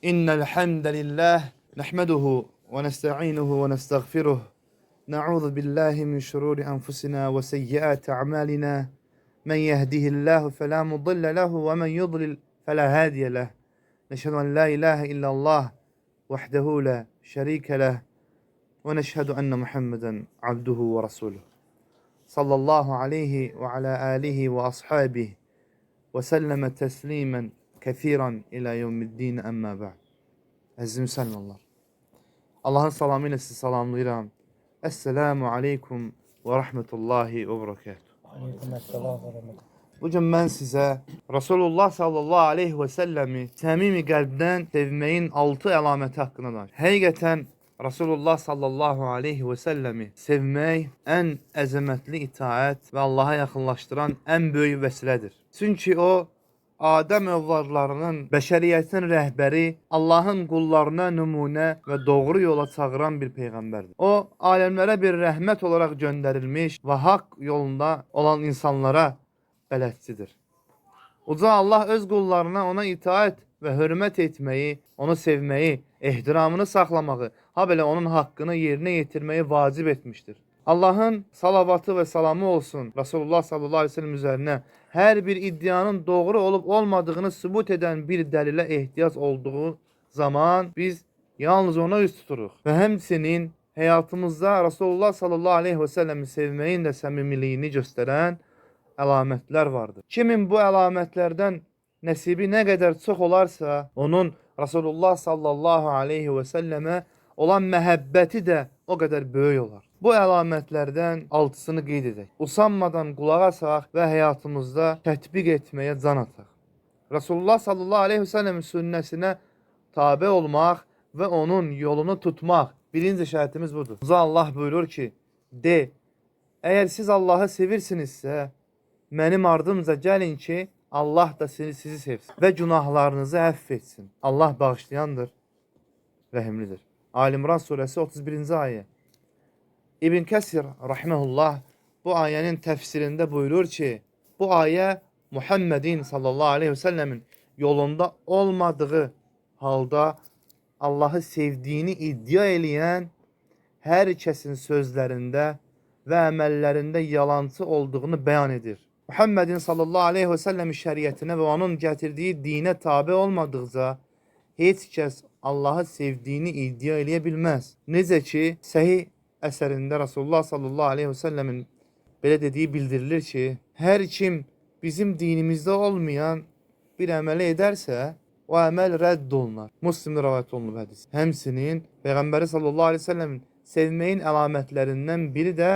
إن الحمد لله نحمده ونستعينه ونستغفره نعوذ بالله من شرور أنفسنا وسيئات أعمالنا من يهده الله فلا مضل له ومن يضلل فلا هادي له نشهد أن لا إله إلا الله وحده لا شريك له ونشهد أن محمدا عبده ورسوله صلى الله عليه وعلى آله وأصحابه وسلم تسليما كثيرا إلى يوم الدين أما بعد. Əziz müsəlmanlar, Allahın salamı ilə sizi salamlayıram. Esselamu aleykum və rahmetullahi və barakatuhu. Bugün mən sizə Rasulullah sallallahu aleyhi və səlləmi səmimi qəlbdən sevməyin 6 əlaməti haqqında danışır. Həqiqətən Rasulullah sallallahu aleyhi və səlləmi sevmək ən əzəmətli itaət və Allaha yaxınlaşdıran ən böyük vəsilədir. Çünki o, Adəm övladlarının, bəşəriyyətin rəhbəri, Allahın qullarına nümunə və doğru yola çağıran bir peyğəmbərdir. O, aləmlərə bir rəhmət olaraq göndərilmiş və haqq yolunda olan insanlara bələdçidir. Uca Allah öz qullarına ona itaət və hörmət etməyi, onu sevməyi, ehtiramını saxlamağı, habelə onun haqqını yerinə yetirməyi vacib etmişdir. Allahın salavatı və salamı olsun Rasulullah sallallahu aleyhi ve sellem üzərinə hər bir iddianın doğru olub olmadığını sübut edən bir dəlilə ehtiyac olduğu zaman biz yalnız ona üst tuturuq. Və həmçinin həyatımızda Rasulullah sallallahu aleyhi ve sellem'i sevməyin də səmimiliyini göstərən əlamətlər vardır. Kimin bu əlamətlərdən nəsibi nə qədər çox olarsa, onun Rasulullah sallallahu aleyhi ve sellem'e olan məhəbbəti də o qədər böyük olar. Bu əlamətlərdən 6-sını qeyd edək. Usanmadan qulaq asaq və həyatımızda tətbiq etməyə can ataq. Rasulullah sallallahu aleyhi ve sellemin sünnəsinə tabe olmaq və onun yolunu tutmaq. Birinci şərtimiz budur. Allah buyurur ki, de, əgər siz Allahı sevirsinizsə, mənim ardımca gəlin ki, Allah da sizi sevsin və günahlarınızı əff etsin. Allah bağışlayandır, rəhimlidir. Ali-İmran surəsi 31-ci ayə. İbn Kəsir rahimehullah bu ayənin təfsirində buyurur ki, bu ayə Muhammedin sallallahu aleyhi ve sellemin yolunda olmadığı halda Allahı sevdiyini iddia eləyən hər kəsin sözlərində və əməllərində yalancı olduğunu bəyan edir. Muhammedin sallallahu aleyhi ve sellemin şəriətinə və onun gətirdiyi dinə tabe olmadıqca heç kəs Allahı sevdiyini iddia eləyə bilməz. Necə ki, səhih əsərində Rasulullah sallallahu aleyhi ve sellemin belə dediyi bildirilir ki, hər kim bizim dinimizdə olmayan bir əməli edərsə, o əməl rədd olunar. Müslimdə rivayət olunub hədis. Həmçinin Peyğəmbəri sallallahu aleyhi ve sellemin sevməyin əlamətlərindən biri də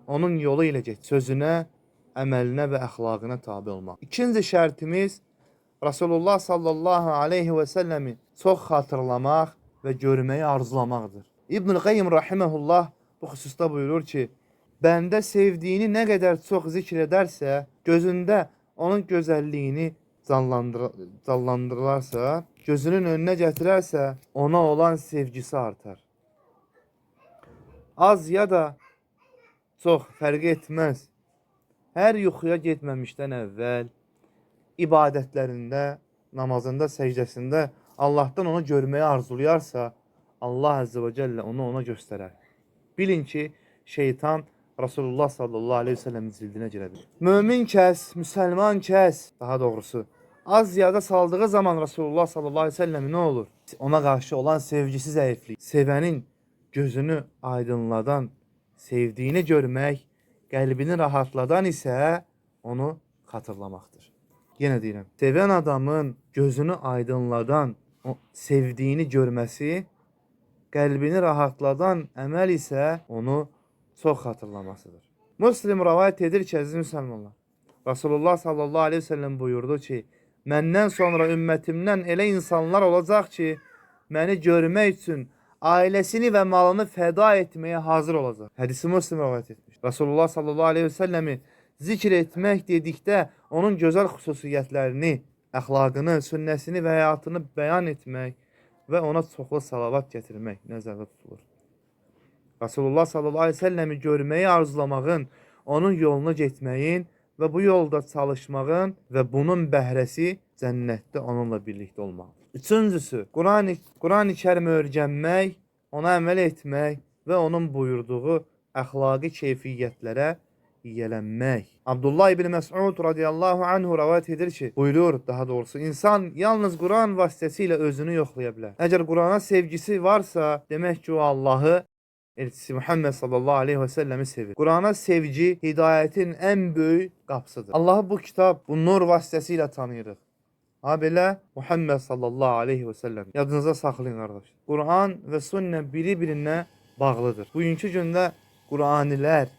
onun yolu ilə get, sözünə, əməlinə və əxlaqına tabe olmaq. İkinci şərtimiz Rasulullah sallallahu aleyhi ve sellemi çox xatırlamaq və görməyi arzulamaqdır. İbn-i Qayyim rahimehullah bu xüsusda buyurur ki, bəndə sevdiyini nə qədər çox zikr edərsə, gözündə onun gözəlliyini canlandırırlarsa, gözünün önünə gətirərsə, ona olan sevgisi artar. Az ya da çox fərq etməz. Hər yuxuya getməmişdən əvvəl, ibadətlərində, namazında, səcdəsində Allahdan onu görməyi arzulayarsa, Allah Azze ve Celle onu ona göstərər. Bilin ki, şeytan Rasulullah sallallahu aleyhi ve sellemin cildinə girə bilir. Mömin kəs, müsəlman kəs, daha doğrusu, az ziyada saldığı zaman Rasulullah sallallahu aleyhi ve sellemi nə olur? Ona qarşı olan sevgisi zəiflik. Sevənin gözünü aydınladan, sevdiyini görmək, qəlbini rahatladan isə onu xatırlamaqdır. Yenə deyirəm, sevən adamın gözünü aydınladan, sevdiyini görməsi, qəlbini rahatladan əməl isə onu çox xatırlamasıdır. Müslim rivayət edir ki, əziz müsəlmanlar, Rasulullah sallallahu aleyhi ve sellem buyurdu ki, məndən sonra ümmətimdən elə insanlar olacaq ki, məni görmək üçün ailəsini və malını fəda etməyə hazır olacaq. Hədisi Müslim rivayət etmiş. Rasulullah sallallahu aleyhi ve sellemi zikr etmək dedikdə onun gözəl xüsusiyyətlərini, əxlaqını, sünnəsini və həyatını bəyan etmək və ona çoxlu salavat gətirmək nəzərdə tutulur. Rasulullah sallallahu aleyhi ve selləmi görməyi arzulamağın, onun yolunu getməyin və bu yolda çalışmağın və bunun bəhrəsi cənnətdə onunla birlikdə olmaqdır. Üçüncüsü, Quran-ı Kərimi öyrənmək, ona əməl etmək və onun buyurduğu əxlaqi keyfiyyətlərə yiyələnmək. Abdullah ibn Məs'ud radiyallahu anhu rivayet edir ki, buyurur daha doğrusu, insan yalnız Quran vasitəsilə özünü yoxlaya bilər. Əgər Qurana sevgisi varsa, demək ki, o Allahı, elçisi Muhammed sallallahu aleyhi və səlləmi sevir. Qurana sevgi hidayətin ən böyük qapısıdır. Allahı bu kitab, bu nur vasitəsilə tanıyırıq. Ha belə Muhammed sallallahu aleyhi və səlləm. Yadınıza saxlayın qardaş. Quran və sünnə biri-birinə bağlıdır. Bugünkü gündə Quranilər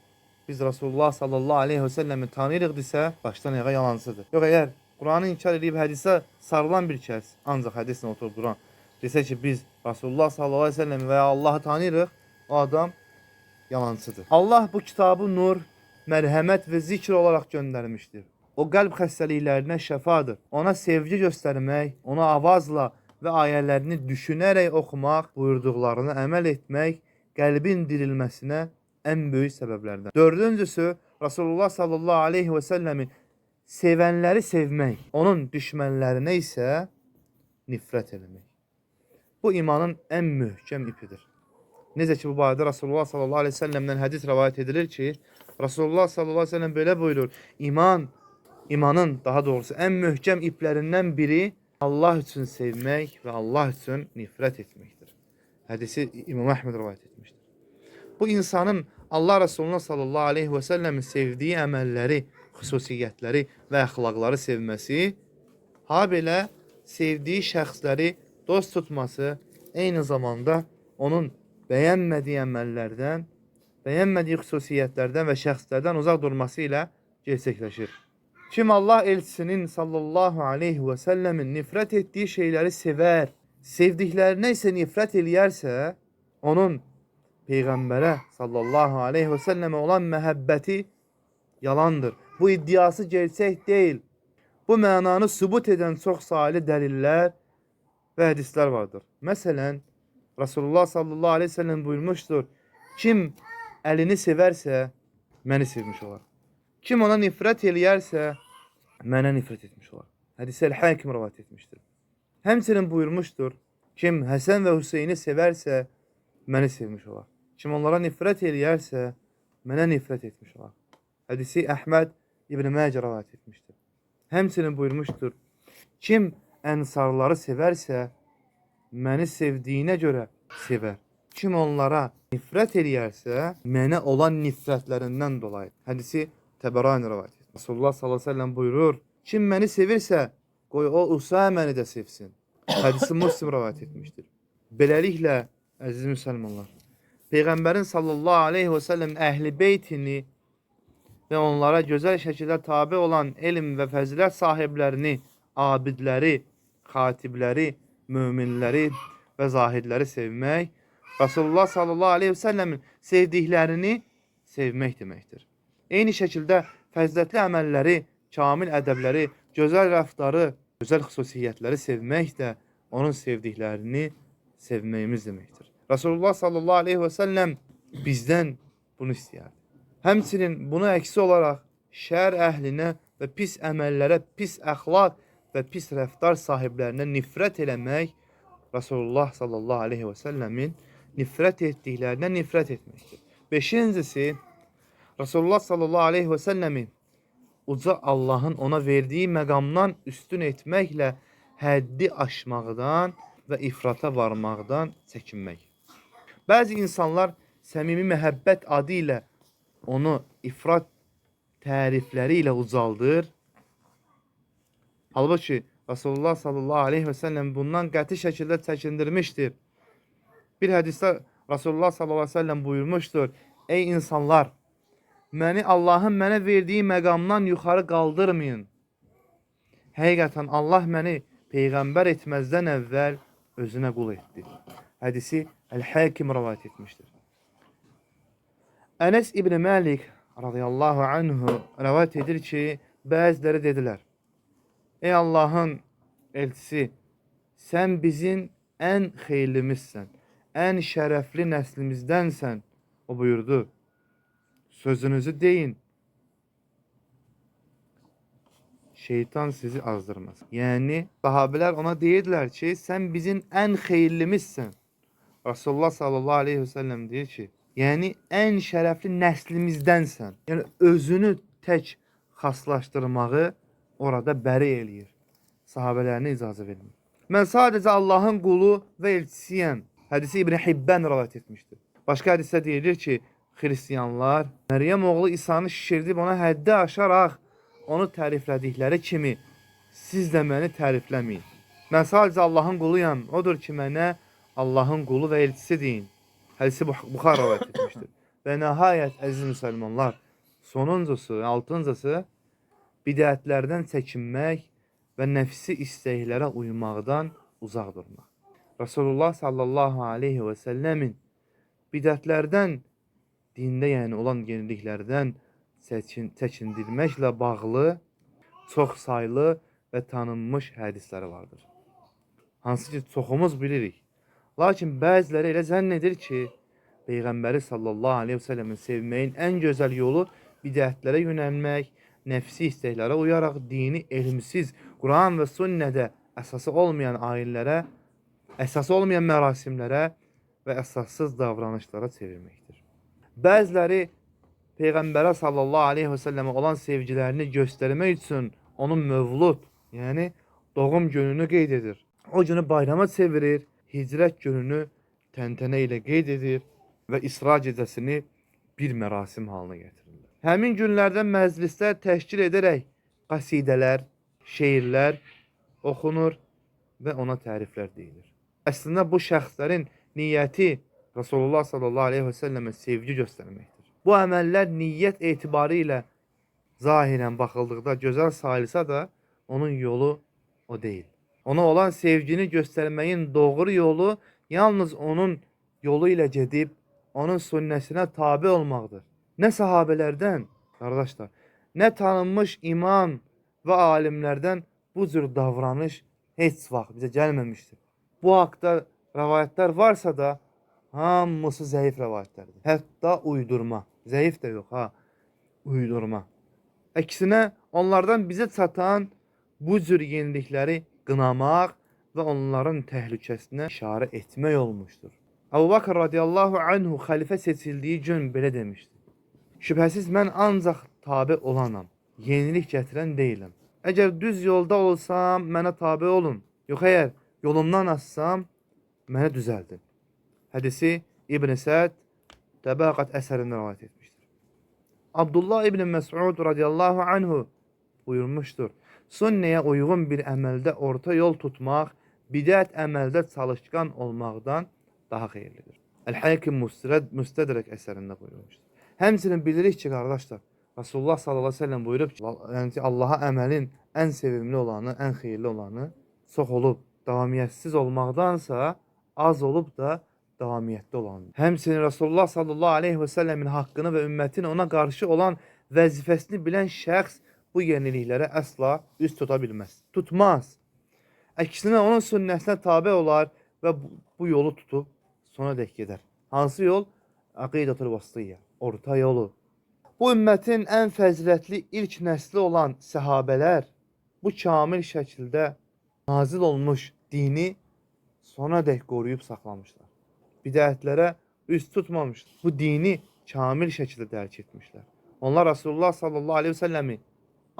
biz Rasulullah sallallahu aleyhi və səlləmi tanıyırıqdırsə, başdan ayağa yalancıdır. Yox, əgər Quranı inkar edib hədisə sarılan bir kəs, ancaq hədislə oturub duran, desə ki, biz Rasulullah sallallahu aleyhi və səlləmi və ya Allahı tanıyırıq, o adam yalancıdır. Allah bu kitabı nur, mərhəmət və zikr olaraq göndərmişdir. O qəlb xəstəliklərinə şəfadır. Ona sevgi göstərmək, ona avazla və ayələrini düşünərək oxumaq, buyurduqlarına əməl etmək qəlbin dirilməsinə ən böyük səbəblərdən. Dördüncüsü, Rasulullah sallallahu aleyhi və səlləmi sevənləri sevmək, onun düşmənlərinə isə nifrət eləmək. Bu imanın ən möhkəm ipidir. Necə ki, bu barədə Rasulullah sallallahu aleyhi və səlləmdən hədis rivayet edilir ki, Rasulullah sallallahu aleyhi və səlləm belə buyurur, İmanın daha doğrusu ən möhkəm iplərindən biri Allah üçün sevmək və Allah üçün nifrət etməkdir. Hədisi İmam Əhməd rivayet etmişdir. Bu insanın Allah Resulullah sallallahu aleyhi və səlləmin sevdiyi əməlləri, xüsusiyyətləri və əxlaqları sevməsi, ha belə sevdiyi şəxsləri dost tutması, eyni zamanda onun bəyənmədiyi əməllərdən, bəyənmədiyi xüsusiyyətlərdən və şəxslərdən uzaq durması ilə gerçəkləşir. Kim Allah elçisinin sallallahu aleyhi və səlləmin nifrət etdiyi şeyləri sevər, sevdiklərinə isə nifrət eləyərsə, onun Peyğəmbərə sallallahu aleyhi və səlləmə olan məhəbbəti yalandır. Bu iddiası gerçək deyil. Bu mənanı sübut edən çox sayılı dəlillər və hədislər vardır. Məsələn, Rasulullah sallallahu aleyhi və səlləm buyurmuşdur, kim əlini sevərsə, məni sevmiş olar. Kim ona nifrət eləyərsə, mənə nifrət etmiş olar. Hədisi Əl-Hakim rivayet etmişdir. Həmçinin buyurmuşdur, kim Həsən və Hüseyni sevərsə, məni sevmiş olar. Kim onlara nifrət eləyərsə, mənə nifrət etmiş olar. Hədisi Əhməd İbn Məcə rivayet etmişdir. Həmçinin buyurmuşdur, kim ənsarları sevərsə, məni sevdiyinə görə sevər. Kim onlara nifrət eləyərsə, mənə olan nifrətlərindən dolayı. Hədisi Təbərani rivayet etmişdir. Rasulullah sallallahu aleyhi ve sellem buyurur, kim məni sevirsə, qoy o Usaməni də sevsin. Hədisi Müslim rivayet etmişdir. Beləliklə, əziz müsəlmanlar, Peyğəmbərin sallallahu aleyhi və səlləmin əhli beytini və onlara gözəl şəkildə tabi olan elm və fəzilət sahiblərini, abidləri, xatibləri, möminləri və zahidləri sevmək, Rasulullah sallallahu aleyhi və səlləmin sevdiklərini sevmək deməkdir. Eyni şəkildə fəzilətli əməlləri, kamil ədəbləri, gözəl rəftarı, gözəl xüsusiyyətləri sevmək də onun sevdiklərini sevməyimiz deməkdir. Rasulullah sallallahu aleyhi və səlləm bizdən bunu istəyərdi. Həmçinin bunu əksi olaraq şər əhlinə və pis əməllərə, pis əxlaq və pis rəftar sahiblərinə nifrət eləmək Rasulullah sallallahu aleyhi və səlləmin nifrət etdiklərinə nifrət etməkdir. Beşincisi, Rasulullah sallallahu aleyhi və səlləmin uca Allahın ona verdiyi məqamdan üstün etməklə həddi aşmaqdan və ifrata varmaqdan çəkinmək. Bəzi insanlar səmimi məhəbbət adı ilə onu ifrat tərifləri ilə ucaldır. Halbuki Rasulullah sallallahu aleyhi və səlləm bundan qəti şəkildə çəkindirmişdir. Bir hədisdə Rasulullah sallallahu aleyhi və səlləm buyurmuşdur, ey insanlar, məni Allahın mənə verdiyi məqamdan yuxarı qaldırmayın. Həqiqətən Allah məni Peyğəmbər etməzdən əvvəl özünə qul etdi. Hədisi Əl-Hakim rivayet etmişdir. Ənəs İbn Məlik radiyallahu anhu rivayet edir ki, bəziləri dedilər, ey Allahın elçisi, sən bizim ən xeyirlimizsən, ən şərəfli nəslimizdənsən. O buyurdu, sözünüzü deyin. şeytan sizi azdırmaz. Yani sahabeler ona deyirlər ki, sen bizim en xeyirlimizsən. Resulullah sallallahu aleyhi ve sellem deyir ki, yani en şərəfli nəslimizdənsən. Yani özünü tək xaslaşdırmağı orada bəri eləyir. Sahabələrinə icazə vermir. Mən sadəcə Allahın qulu və elçisiyəm. Hədisi İbn Hibban rivayet etmişdir. Başqa hədisdə deyilir ki, Hristiyanlar Məryəm oğlu İsa'nı şişirdib ona həddi aşaraq onu təriflədikləri kimi siz də məni tərifləməyin. Mən sadəcə Allahın quluyam. Odur ki, mənə Allahın qulu və elçisi deyin. Hədisi Buxar rivayet etmişdir. Və nəhayət əziz müsəlmanlar, sonuncusu, altıncısı bidətlərdən çəkinmək və nəfsi istəklərə uymaqdan uzaq durmaq. Resulullah sallallahu aleyhi və səlləmin bidətlərdən, dində yəni olan yeniliklərdən çəkindirməklə bağlı çox saylı və tanınmış hədisləri vardır. Hansı ki, çoxumuz bilirik. Lakin bəziləri elə zənn edir ki, Peyğəmbəri sallallahu aleyhi və səlləmin sevməyin ən gözəl yolu bidətlərə yönəlmək, nəfsi istəklərə uyaraq dini elmsiz, Quran və sünnədə əsası olmayan ayinlərə, əsası olmayan mərasimlərə və əsassız davranışlara çevirməkdir. Bəziləri Peyğəmbərə sallallahu aleyhi və səlləmə olan sevgilərini göstərmək üçün onun mövlud, yəni doğum gününü qeyd edir. O günü bayrama çevirir, hicrət gününü təntənə ilə qeyd edir və İsra gecəsini bir mərasim halına gətirirlər. Həmin günlərdə məclislər təşkil edərək qasidələr, şeirlər oxunur və ona təriflər deyilir. Əslində bu şəxslərin niyyəti Resulullah sallallahu aleyhi və səlləmə sevgi göstərməkdir. Bu əməllər niyyət etibarı ilə zahirən baxıldıqda gözəl sayılsa da onun yolu o deyil. Ona olan sevgini göstərməyin doğru yolu yalnız onun yolu ilə gedib onun sünnəsinə tabi olmaqdır. Nə sahabelərdən, qardaşlar, nə tanınmış imam və alimlərdən bu cür davranış heç vaxt bizə gəlməmişdir. Bu haqda rəvayətlər varsa da hamısı zəif rəvayətlərdir. Hətta uydurma. Zəif də yox, uydurma. Əksinə, onlardan bizə çatan bu cür yenilikləri qınamaq və onların təhlükəsinə işarə etmək olmuşdur. Əbu Bakr radiyallahu anhu xəlifə seçildiyi gün belə demişdi. Şübhəsiz mən ancaq tabi olanam, yenilik gətirən deyiləm. Əgər düz yolda olsam, mənə tabi olun. Yox, əgər yolumdan assam, mənə düzəldin. Hədisi İbn Səd Təbəqət əsərində rivayet etmişdir. Abdullah İbn Məs'ud radiyallahu anhu buyurmuşdur. Sünnəyə uyğun bir əməldə orta yol tutmaq, bidət əməldə çalışqan olmaqdan daha xeyirlidir. Əl-Hakim Müstədrək əsərində buyurmuşdur. Həmçinin bilirik ki, qardaşlar, Resulullah sallallahu aleyhi ve sellem buyurub ki, yəni Allaha əməlin ən sevimli olanı, ən xeyirli olanı çox olub, davamiyyətsiz olmaqdansa az olub da davamiyyətli olanı. Həmçinin Resulullah sallallahu aleyhi ve sellemin haqqını və ümmətin ona qarşı olan vəzifəsini bilən şəxs bu yeniliklərə əsla üst tuta bilməz. Tutmaz. Əksinə onun sünnəsinə tabi olar və bu yolu tutub sona dək gedər. Hansı yol? Əqidatul vasitiyyə, orta yolu. Bu ümmətin ən fəzilətli ilk nəsli olan səhabələr bu kamil şəkildə nazil olmuş dini sona dək qoruyub saxlamışlar. Bidətlərə üst tutmamışlar. Bu dini kamil şəkildə dərk etmişlər. Onlar Resulullah sallallahu aleyhi ve selləmi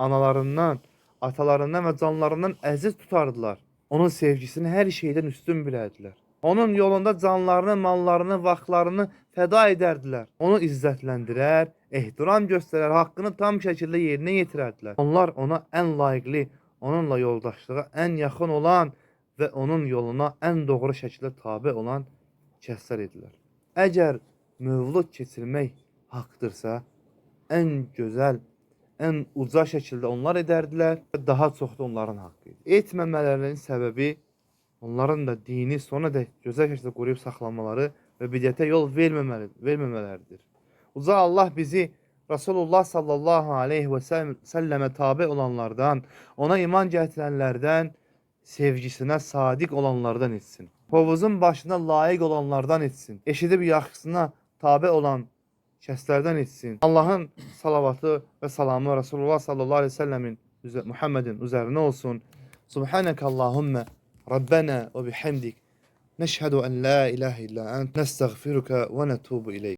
analarından, atalarından və canlarından əziz tutardılar. Onun sevgisini hər şeydən üstün bilədilər. Onun yolunda canlarını, mallarını, vaxtlarını fəda edərdilər. Onu izzətləndirər, ehtiram göstərər, haqqını tam şəkildə yerinə yetirərdilər. Onlar ona ən layiqli, onunla yoldaşlığa ən yaxın olan və onun yoluna ən doğru şəkildə tabi olan kəslər edilər. Əgər mövlud keçirmək haqqdırsa, ən gözəl, ən uca şəkildə onlar edərdilər və daha çox da onların haqqı idi. Etməmələrinin səbəbi onların da dini sona dək gözəl şəkildə qoruyub saxlamaları və bidətə yol verməmələridir. Uca Allah bizi Resulullah sallallahu aleyhi və səlləmə tabi olanlardan, ona iman gətirənlərdən, sevgisinə sadiq olanlardan etsin. Hovuzun başına layiq olanlardan etsin. Eşidib yaxşısına tabi olan kəslərdən etsin. Allahın salavatı və salamı Resulullah sallallahu aleyhi ve səlləmin Muhammed'in üzerine olsun. Subhaneke Allahümme Rabbena ve bihamdik. Neşhedü en la ilahe illa ent nestağfiruka ve netubu ileyk.